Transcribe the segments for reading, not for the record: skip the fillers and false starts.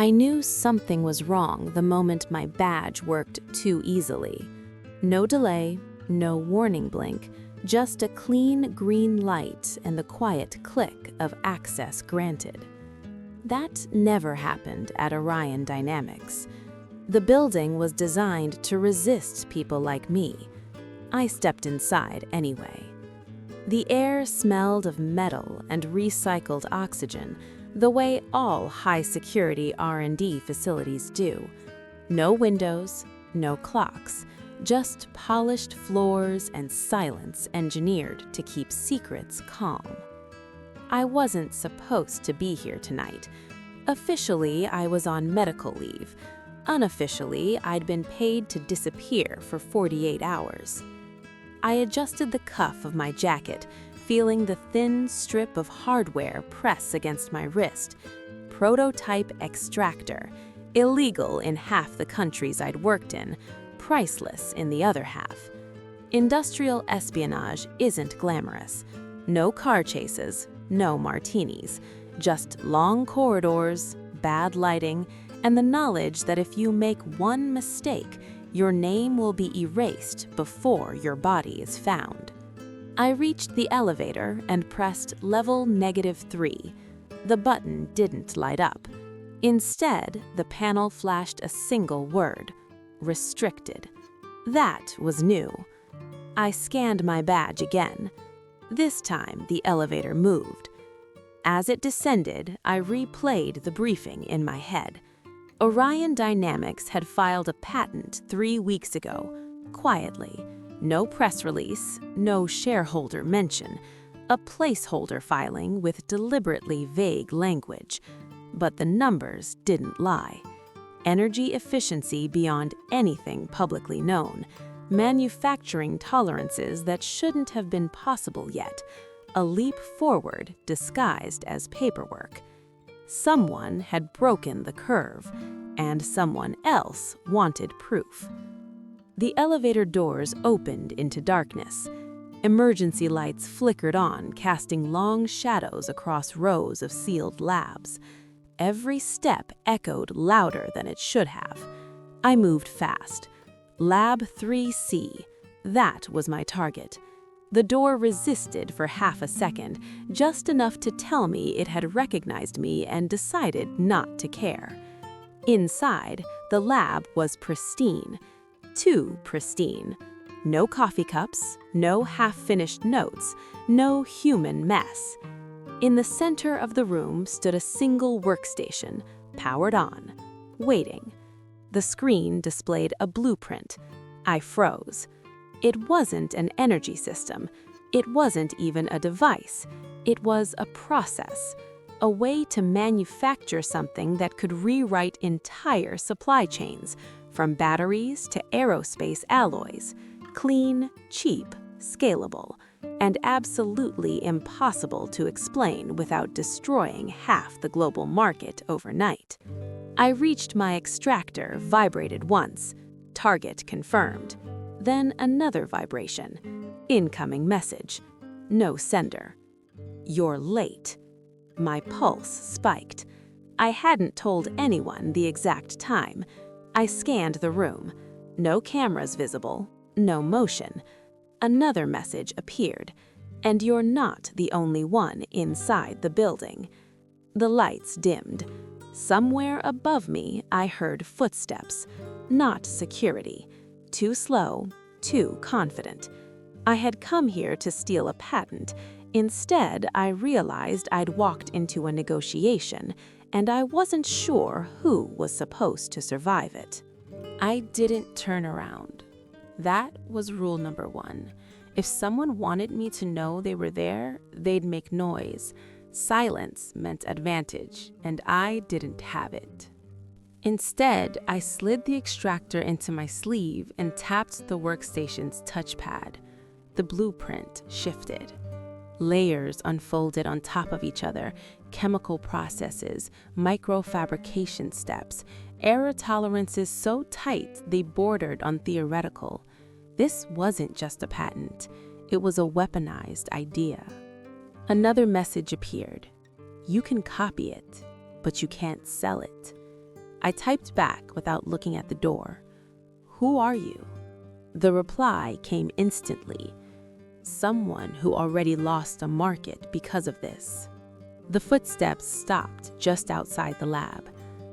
I knew something was wrong the moment my badge worked too easily. No delay, no warning blink, just a clean green light and the quiet click of access granted. That never happened at Orion Dynamics. The building was designed to resist people like me. I stepped inside anyway. The air smelled of metal and recycled oxygen, the way all high-security R&D facilities do. No windows, no clocks, just polished floors and silence engineered to keep secrets calm. I wasn't supposed to be here tonight. Officially, I was on medical leave. Unofficially, I'd been paid to disappear for 48 hours. I adjusted the cuff of my jacket, feeling the thin strip of hardware press against my wrist. Prototype extractor, illegal in half the countries I'd worked in, priceless in the other half. Industrial espionage isn't glamorous. No car chases, no martinis, just long corridors, bad lighting, and the knowledge that if you make one mistake, your name will be erased before your body is found. I reached the elevator and pressed level -3. The button didn't light up. Instead, the panel flashed a single word: restricted. That was new. I scanned my badge again. This time, the elevator moved. As it descended, I replayed the briefing in my head. Orion Dynamics had filed a patent 3 weeks ago, quietly. No press release, no shareholder mention, a placeholder filing with deliberately vague language. But the numbers didn't lie. Energy efficiency beyond anything publicly known, manufacturing tolerances that shouldn't have been possible yet, a leap forward disguised as paperwork. Someone had broken the curve, and someone else wanted proof. The elevator doors opened into darkness. Emergency lights flickered on, casting long shadows across rows of sealed labs. Every step echoed louder than it should have. I moved fast. Lab 3C. That was my target. The door resisted for half a second, just enough to tell me it had recognized me and decided not to care. Inside, the lab was pristine. Too pristine. No coffee cups, no half-finished notes, no human mess. In the center of the room stood a single workstation, powered on, waiting. The screen displayed a blueprint. I froze. It wasn't an energy system. It wasn't even a device. It was a process, a way to manufacture something that could rewrite entire supply chains, from batteries to aerospace alloys, clean, cheap, scalable, and absolutely impossible to explain without destroying half the global market overnight. I reached my extractor, vibrated once. Target confirmed. Then another vibration. Incoming message. No sender. You're late. My pulse spiked. I hadn't told anyone the exact time. I scanned the room. No cameras visible, no motion. Another message appeared. And you're not the only one inside the building. The lights dimmed. Somewhere above me, I heard footsteps. Not security. Too slow, too confident. I had come here to steal a patent. Instead, I realized I'd walked into a negotiation, and I wasn't sure who was supposed to survive it. I didn't turn around. That was rule number 1. If someone wanted me to know they were there, they'd make noise. Silence meant advantage, and I didn't have it. Instead, I slid the extractor into my sleeve and tapped the workstation's touchpad. The blueprint shifted. Layers unfolded on top of each other, chemical processes, microfabrication steps, error tolerances so tight they bordered on theoretical. This wasn't just a patent. It was a weaponized idea. Another message appeared. You can copy it, but you can't sell it. I typed back without looking at the door. "Who are you?" The reply came instantly. "Someone who already lost a market because of this." The footsteps stopped just outside the lab.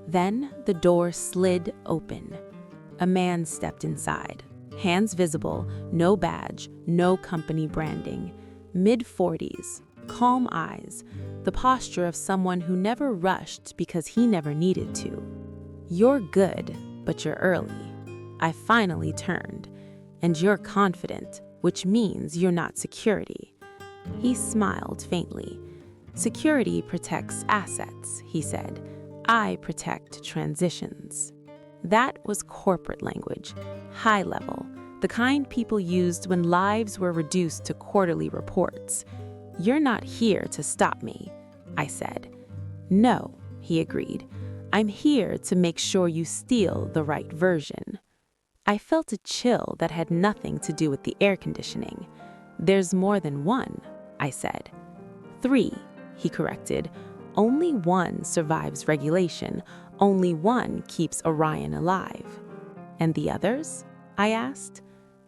Then the door slid open. A man stepped inside, hands visible, no badge, no company branding. Mid-40s, calm eyes, the posture of someone who never rushed because he never needed to. "You're good, but you're early." I finally turned. "And you're confident, which means you're not security." He smiled faintly. "Security protects assets," he said. "I protect transitions." That was corporate language, high level, the kind people used when lives were reduced to quarterly reports. "You're not here to stop me," I said. "No," he agreed. "I'm here to make sure you steal the right version." I felt a chill that had nothing to do with the air conditioning. "There's more than one," I said. "3," he corrected. "Only one survives regulation. Only one keeps Orion alive." "And the others?" I asked.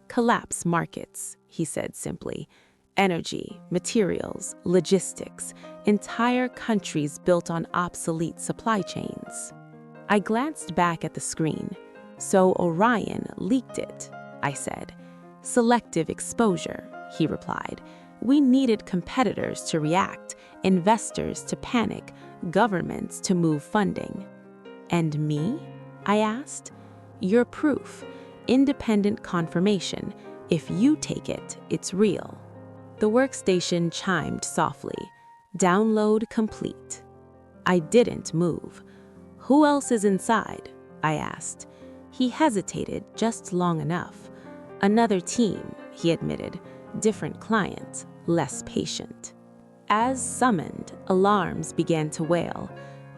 "Collapse markets," he said simply. "Energy, materials, logistics, entire countries built on obsolete supply chains." I glanced back at the screen. "So Orion leaked it," I said. "Selective exposure," he replied. "We needed competitors to react, investors to panic, governments to move funding." "And me?" I asked. "Your proof, independent confirmation. If you take it, it's real." The workstation chimed softly. "Download complete." I didn't move. "Who else is inside?" I asked. He hesitated just long enough. "Another team," he admitted. "Different client, less patient." As summoned, alarms began to wail.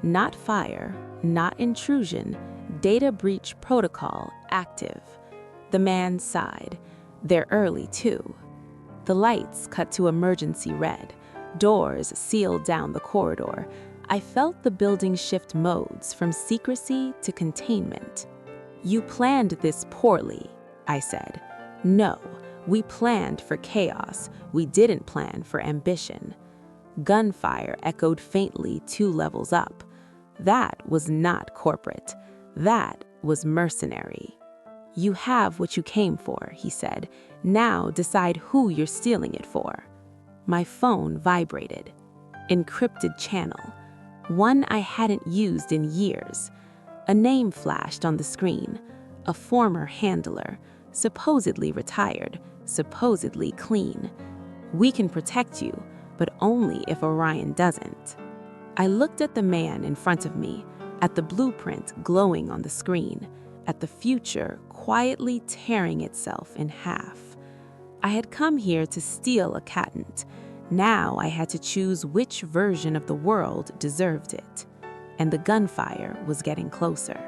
Not fire, not intrusion, data breach protocol active. The man sighed. "They're early too." The lights cut to emergency red. Doors sealed down the corridor. I felt the building shift modes from secrecy to containment. "You planned this poorly," I said. "No, we planned for chaos. We didn't plan for ambition." Gunfire echoed faintly 2 levels up. That was not corporate. That was mercenary. "You have what you came for," he said. "Now decide who you're stealing it for." My phone vibrated. Encrypted channel. One I hadn't used in years. A name flashed on the screen. A former handler, supposedly retired, supposedly clean. "We can protect you, but only if Orion doesn't." I looked at the man in front of me, at the blueprint glowing on the screen, at the future quietly tearing itself in half. I had come here to steal a patent. Now I had to choose which version of the world deserved it. And the gunfire was getting closer.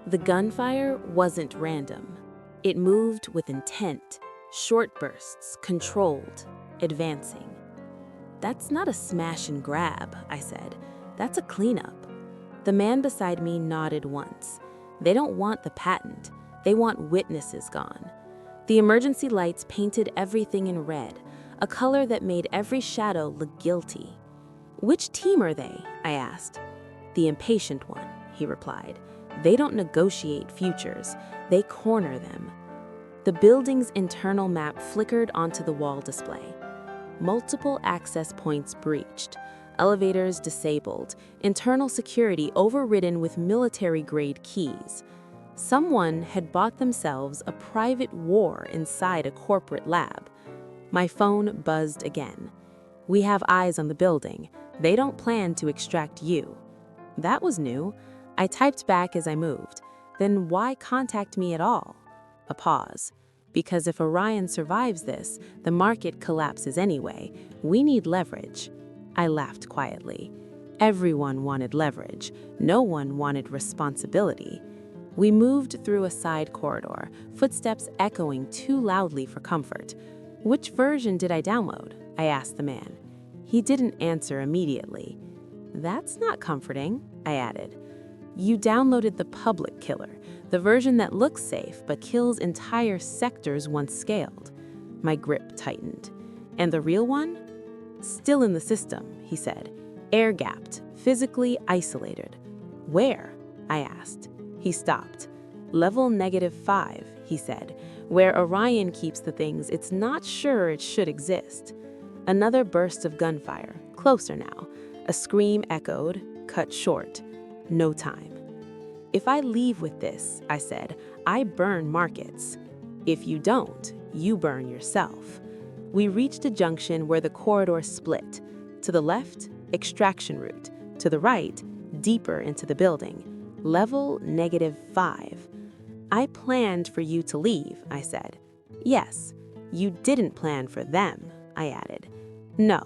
The gunfire wasn't random. It moved with intent, short bursts, controlled, advancing. "That's not a smash and grab," I said. "That's a cleanup." The man beside me nodded once. "They don't want the patent. They want witnesses gone." The emergency lights painted everything in red, a color that made every shadow look guilty. "Which team are they?" I asked. "The impatient one," he replied. "They don't negotiate futures. They corner them." The building's internal map flickered onto the wall display. Multiple access points breached, elevators disabled, internal security overridden with military-grade keys. Someone had bought themselves a private war inside a corporate lab. My phone buzzed again. "We have eyes on the building. They don't plan to extract you." That was new. I typed back as I moved. "Then why contact me at all?" A pause. "Because if Orion survives this, the market collapses anyway. We need leverage." I laughed quietly. Everyone wanted leverage. No one wanted responsibility. We moved through a side corridor, footsteps echoing too loudly for comfort. "Which version did I download?" I asked the man. He didn't answer immediately. "That's not comforting," I added. You downloaded the public killer, the version that looks safe but kills entire sectors once scaled. My grip tightened. And the real one? Still in the system, he said. Air-gapped, physically isolated. Where? I asked. He stopped. Level -5, he said, where Orion keeps the things it's not sure it should exist. Another burst of gunfire, closer now. A scream echoed, cut short. No time. If I leave with this, I said, I burn markets. If you don't, you burn yourself. We reached a junction where the corridor split. To the left, extraction route. To the right, deeper into the building. Level -5. I planned for you to leave, I said. Yes, you didn't plan for them, I added. No,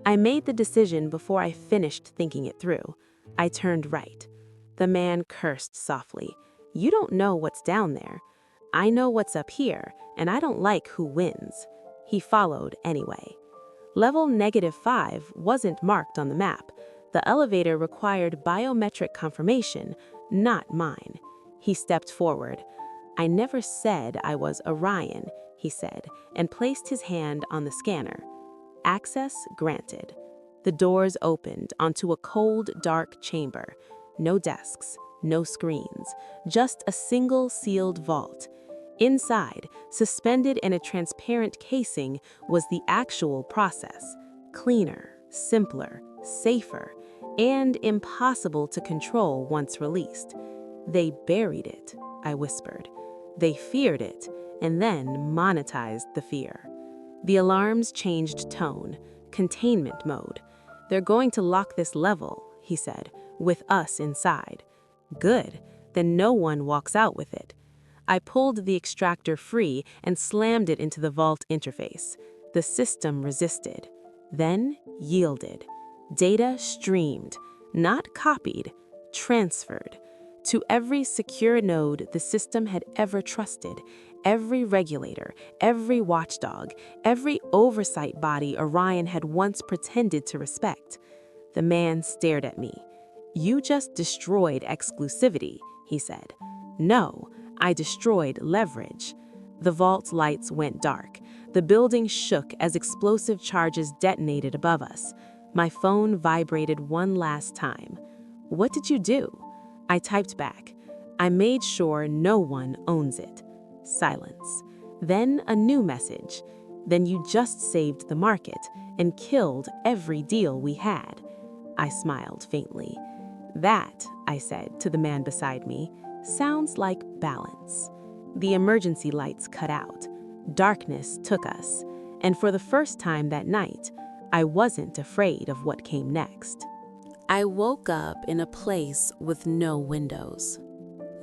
I made the decision before I finished thinking it through. I turned right. The man cursed softly. You don't know what's down there. I know what's up here, and I don't like who wins. He followed anyway. Level -5 wasn't marked on the map. The elevator required biometric confirmation, not mine. He stepped forward. I never said I was Orion, he said, and placed his hand on the scanner. Access granted. The doors opened onto a cold, dark chamber. No desks, no screens, just a single sealed vault. Inside, suspended in a transparent casing, was the actual process. Cleaner, simpler, safer, and impossible to control once released. They buried it, I whispered. They feared it, and then monetized the fear. The alarms changed tone, containment mode. They're going to lock this level, he said, with us inside. Good, then no one walks out with it. I pulled the extractor free and slammed it into the vault interface. The system resisted, then yielded. Data streamed, not copied, transferred. To every secure node the system had ever trusted, every regulator, every watchdog, every oversight body Orion had once pretended to respect. The man stared at me. You just destroyed exclusivity, he said. No, I destroyed leverage. The vault's lights went dark. The building shook as explosive charges detonated above us. My phone vibrated one last time. What did you do? I typed back. I made sure no one owns it. Silence. Then a new message. Then you just saved the market and killed every deal we had. I smiled faintly. That, I said to the man beside me, sounds like balance. The emergency lights cut out. Darkness took us. And for the first time that night, I wasn't afraid of what came next. I woke up in a place with no windows.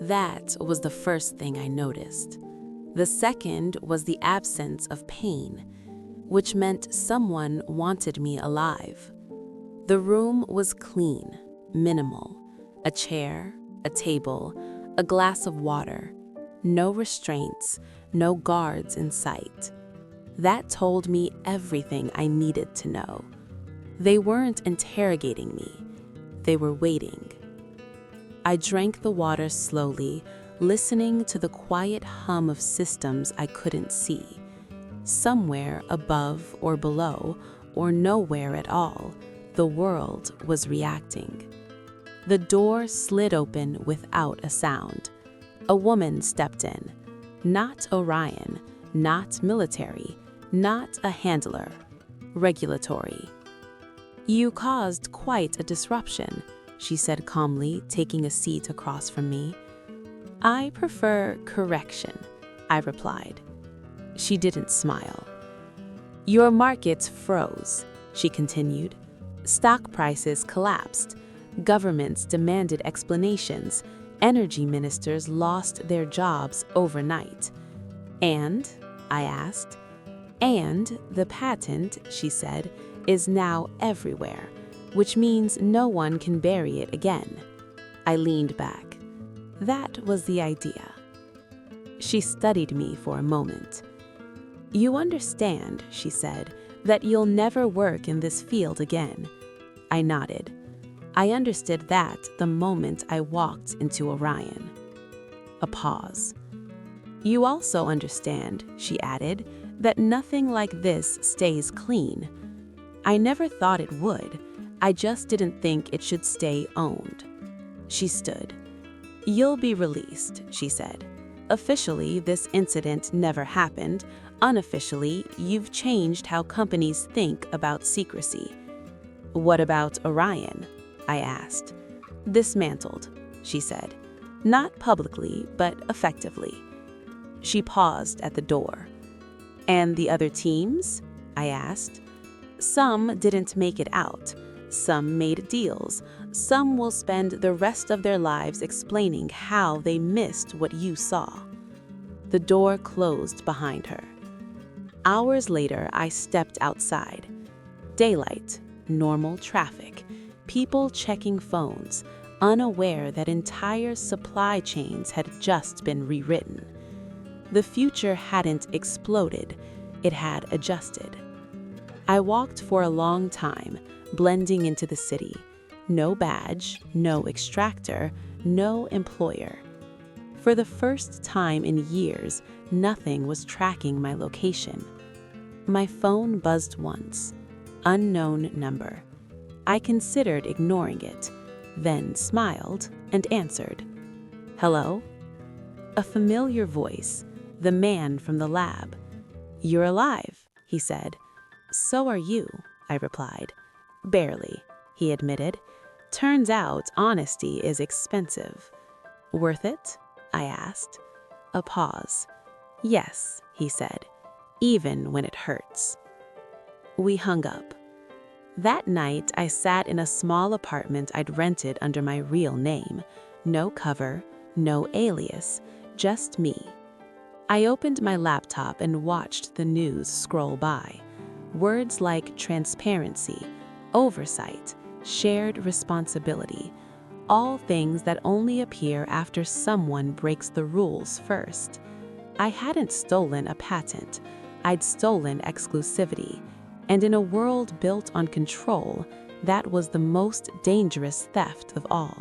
That was the first thing I noticed. The second was the absence of pain, which meant someone wanted me alive. The room was clean, minimal. A chair, a table, a glass of water. No restraints, no guards in sight. That told me everything I needed to know. They weren't interrogating me. They were waiting. I drank the water slowly, listening to the quiet hum of systems I couldn't see. Somewhere above or below, or nowhere at all, the world was reacting. The door slid open without a sound. A woman stepped in. Not Orion, not military, not a handler. Regulatory. You caused quite a disruption, she said calmly, taking a seat across from me. I prefer correction, I replied. She didn't smile. Your markets froze, she continued. Stock prices collapsed. Governments demanded explanations. Energy ministers lost their jobs overnight. And, I asked, and the patent, she said, is now everywhere, which means no one can bury it again. I leaned back. That was the idea. She studied me for a moment. You understand, she said, that you'll never work in this field again. I nodded. I understood that the moment I walked into Orion. A pause. You also understand, she added, that nothing like this stays clean. I never thought it would. I just didn't think it should stay owned. She stood. You'll be released, she said. Officially, this incident never happened. Unofficially, you've changed how companies think about secrecy. What about Orion? I asked. Dismantled, she said. Not publicly, but effectively. She paused at the door. And the other teams? I asked. Some didn't make it out. Some made deals. Some will spend the rest of their lives explaining how they missed what you saw. The door closed behind her. Hours later, I stepped outside. Daylight, normal traffic, people checking phones, unaware that entire supply chains had just been rewritten. The future hadn't exploded, it had adjusted. I walked for a long time, blending into the city. No badge, no extractor, no employer. For the first time in years, nothing was tracking my location. My phone buzzed once. Unknown number. I considered ignoring it, then smiled and answered. Hello? A familiar voice, the man from the lab. You're alive, he said. So are you, I replied. Barely, he admitted. Turns out honesty is expensive. Worth it? I asked. A pause. Yes, he said, even when it hurts. We hung up. That night, I sat in a small apartment I'd rented under my real name. No cover, no alias, just me. I opened my laptop and watched the news scroll by. Words like transparency, oversight, shared responsibility, all things that only appear after someone breaks the rules first. I hadn't stolen a patent. I'd stolen exclusivity. And in a world built on control, that was the most dangerous theft of all.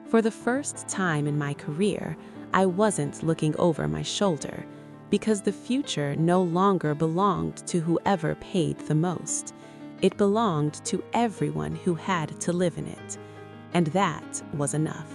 For the first time in my career, I wasn't looking over my shoulder, because the future no longer belonged to whoever paid the most. It belonged to everyone who had to live in it. And that was enough.